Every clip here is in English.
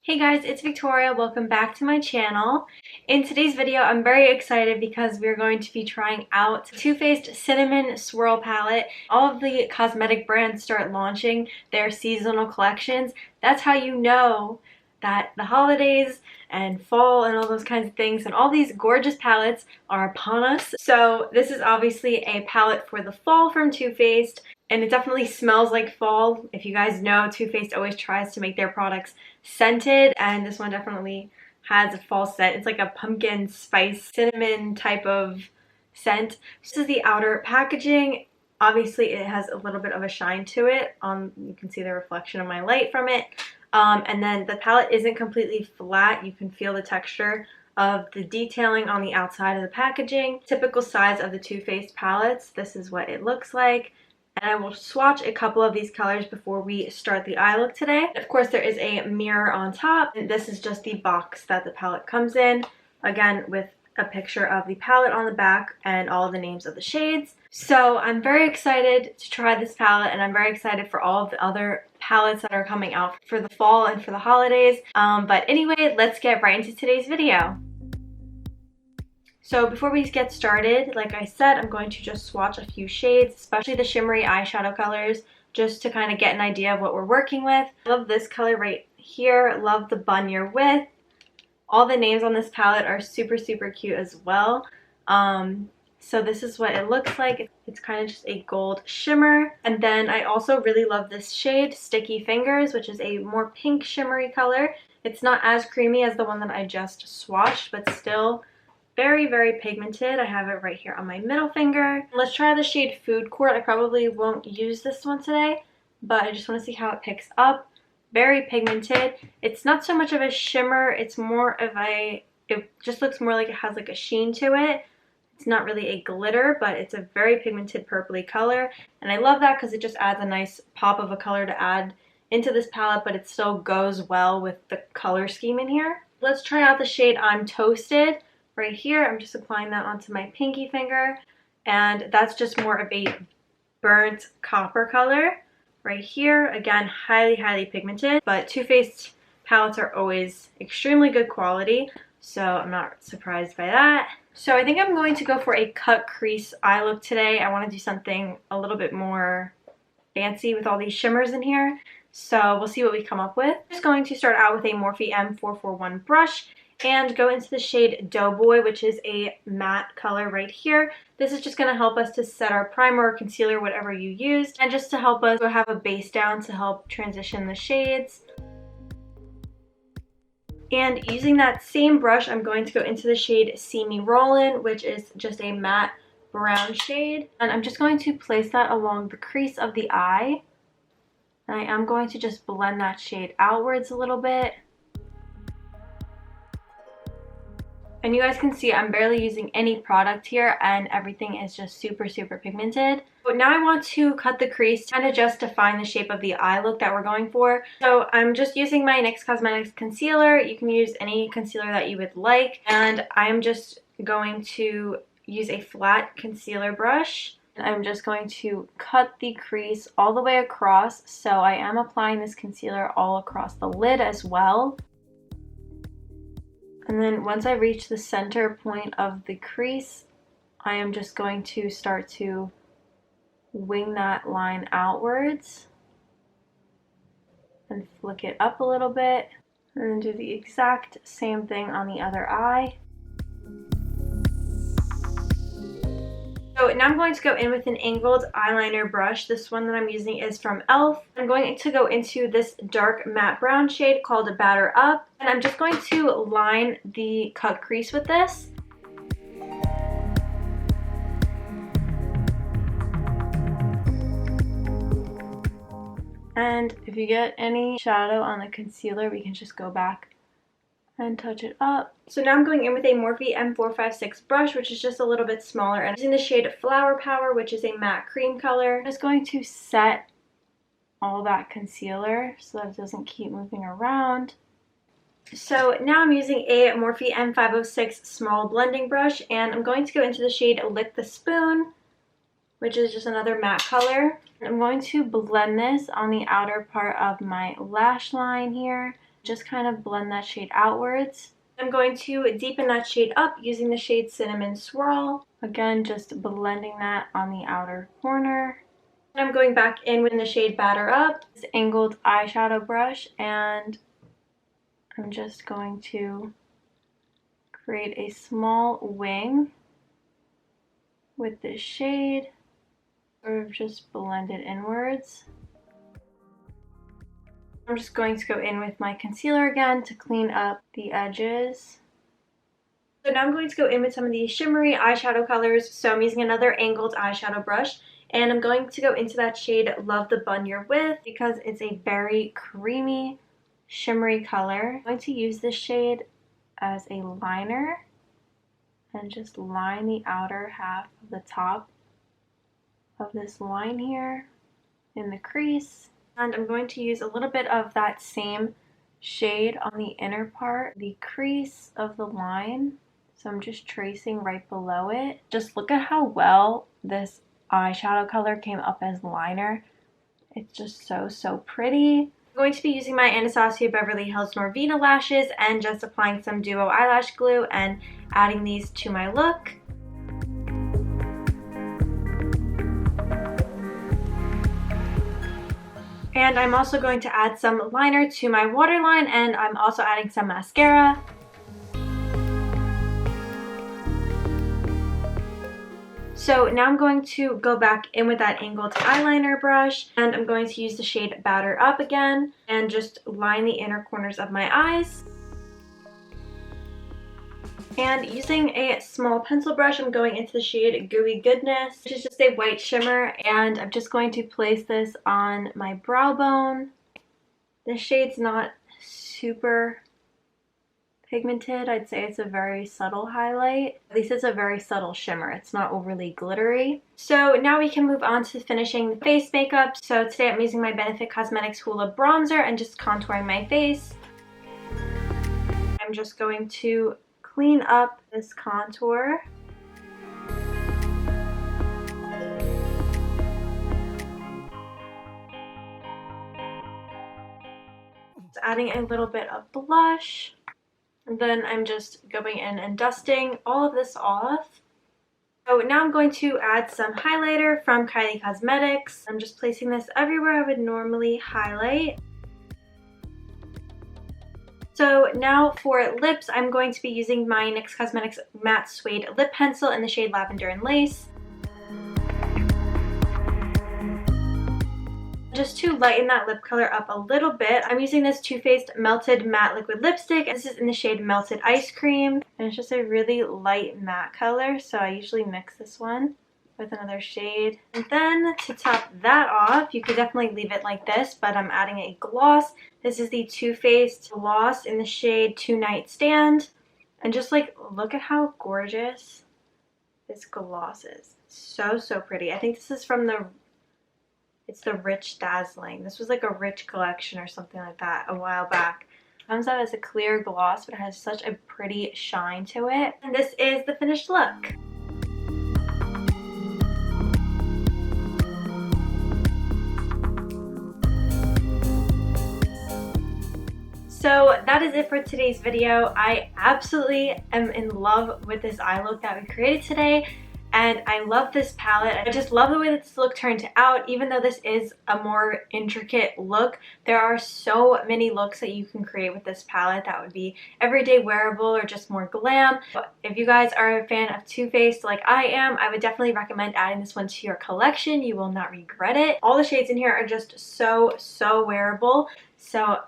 Hey guys, it's Victoria. Welcome back to my channel. In today's video, I'm very excited because we're going to be trying out Too Faced Cinnamon Swirl palette. All of the cosmetic brands start launching their seasonal collections. That's how you know that the holidays and fall and all those kinds of things and all these gorgeous palettes are upon us. So this is obviously a palette for the fall from Too Faced. And it definitely smells like fall. If you guys know, Too Faced always tries to make their products scented, and this one definitely has a fall scent. It's like a pumpkin spice cinnamon type of scent. This is the outer packaging. Obviously it has a little bit of a shine to it. You can see the reflection of my light from it. And then the palette isn't completely flat. You can feel the texture of the detailing on the outside of the packaging. Typical size of the Too Faced palettes. This is what it looks like. And I will swatch a couple of these colors before we start the eye look today. Of course, there is a mirror on top. And this is just the box that the palette comes in. Again, with a picture of the palette on the back and all of the names of the shades. So I'm very excited to try this palette, and I'm very excited for all of the other palettes that are coming out for the fall and for the holidays. But anyway, let's get right into today's video. So before we get started, like I said, I'm going to just swatch a few shades, especially the shimmery eyeshadow colors, just to kind of get an idea of what we're working with. I love this color right here. Love the bun you're with. All the names on this palette are super, super cute as well. So this is what it looks like. It's kind of just a gold shimmer. And then I also really love this shade, Sticky Fingers, which is a more pink shimmery color. It's not as creamy as the one that I just swatched, but still very, very pigmented. I have it right here on my middle finger. Let's try the shade Food Court. I probably won't use this one today, but I just want to see how it picks up. Very pigmented. It's not so much of a shimmer. It's more of it just looks more like it has like a sheen to it. It's not really a glitter, but it's a very pigmented purpley color. And I love that because it just adds a nice pop of a color to add into this palette, but it still goes well with the color scheme in here. Let's try out the shade I'm Toasted. Right here, I'm just applying that onto my pinky finger, and that's just more of a burnt copper color. Right here, again, highly, highly pigmented, but Too Faced palettes are always extremely good quality, so I'm not surprised by that. So I think I'm going to go for a cut crease eye look today. I want to do something a little bit more fancy with all these shimmers in here, so we'll see what we come up with. I'm just going to start out with a Morphe M441 brush and go into the shade Doughboy, which is a matte color right here. This is just going to help us to set our primer or concealer, whatever you used, and just to help us have a base down to help transition the shades. And using that same brush, I'm going to go into the shade See Me Rollin', which is just a matte brown shade. And I'm just going to place that along the crease of the eye. And I am going to just blend that shade outwards a little bit. And you guys can see I'm barely using any product here, and everything is just super, super pigmented. But now I want to cut the crease, kind of just define the shape of the eye look that we're going for. So I'm just using my NYX Cosmetics concealer. You can use any concealer that you would like. And I'm just going to use a flat concealer brush. I'm just going to cut the crease all the way across. So I am applying this concealer all across the lid as well. And then once I reach the center point of the crease, I am just going to start to wing that line outwards and flick it up a little bit, and then do the exact same thing on the other eye. So now I'm going to go in with an angled eyeliner brush. This one that I'm using is from e.l.f. I'm going to go into this dark matte brown shade called Batter Up. And I'm just going to line the cut crease with this. And if you get any shadow on the concealer, we can just go back and touch it up. So now I'm going in with a Morphe M456 brush, which is just a little bit smaller, and using the shade Flower Power, which is a matte cream color. I'm just going to set all that concealer so that it doesn't keep moving around. So now I'm using a Morphe M506 small blending brush, and I'm going to go into the shade Lick the Spoon, which is just another matte color. I'm going to blend this on the outer part of my lash line here, Just kind of blend that shade outwards. I'm going to deepen that shade up using the shade Cinnamon Swirl. Again, just blending that on the outer corner. And I'm going back in with the shade Batter Up, this angled eyeshadow brush, and I'm just going to create a small wing with this shade, sort of just blend it inwards. I'm just going to go in with my concealer again to clean up the edges. So now I'm going to go in with some of these shimmery eyeshadow colors. So I'm using another angled eyeshadow brush, and I'm going to go into that shade Love the Bun You're With because it's a very creamy, shimmery color. I'm going to use this shade as a liner and just line the outer half of the top of this line here in the crease. And I'm going to use a little bit of that same shade on the inner part, the crease of the line. So I'm just tracing right below it. Just look at how well this eyeshadow color came up as liner. It's just so pretty. I'm going to be using my Anastasia Beverly Hills Norvina lashes and just applying some duo eyelash glue and adding these to my look. And I'm also going to add some liner to my waterline, and I'm also adding some mascara. So now I'm going to go back in with that angled eyeliner brush, and I'm going to use the shade Batter Up again and just line the inner corners of my eyes. And using a small pencil brush, I'm going into the shade Gooey Goodness, which is just a white shimmer, and I'm just going to place this on my brow bone. This shade's not super pigmented. I'd say it's a very subtle highlight. At least it's a very subtle shimmer. It's not overly glittery. So now we can move on to finishing the face makeup. So today I'm using my Benefit Cosmetics Hoola bronzer and just contouring my face. I'm just going to clean up this contour. Just adding a little bit of blush. And then I'm just going in and dusting all of this off. So now I'm going to add some highlighter from Kylie Cosmetics. I'm just placing this everywhere I would normally highlight. So now for lips, I'm going to be using my NYX Cosmetics Matte Suede Lip Pencil in the shade Lavender and Lace. Just to lighten that lip color up a little bit, I'm using this Too Faced Melted Matte Liquid Lipstick. This is in the shade Melted Ice Cream, and it's just a really light matte color, so I usually mix this one with another shade. And then to top that off, you could definitely leave it like this, but I'm adding a gloss. This is the Too Faced Gloss in the shade Two Night Stand. And just like, look at how gorgeous this gloss is. So pretty. I think this is from it's the Rich Dazzling. This was like a Rich collection or something like that a while back. It comes out as a clear gloss, but it has such a pretty shine to it. And this is the finished look. So that is it for today's video. I absolutely am in love with this eye look that we created today, and I love this palette. I just love the way that this look turned out. Even though this is a more intricate look, there are so many looks that you can create with this palette that would be everyday wearable or just more glam. If you guys are a fan of Too Faced like I am, I would definitely recommend adding this one to your collection. You will not regret it. All the shades in here are just so wearable. So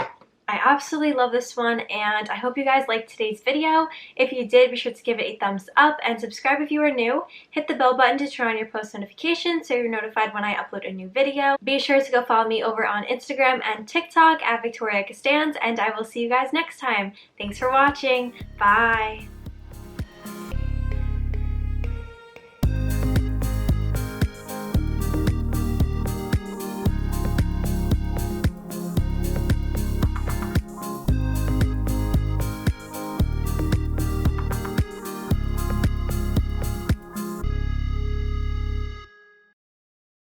I absolutely love this one, and I hope you guys liked today's video. If you did, be sure to give it a thumbs up and subscribe if you are new. Hit the bell button to turn on your post notifications so you're notified when I upload a new video. Be sure to go follow me over on Instagram and TikTok at Victoria Costanz, and I will see you guys next time. Thanks for watching. Bye!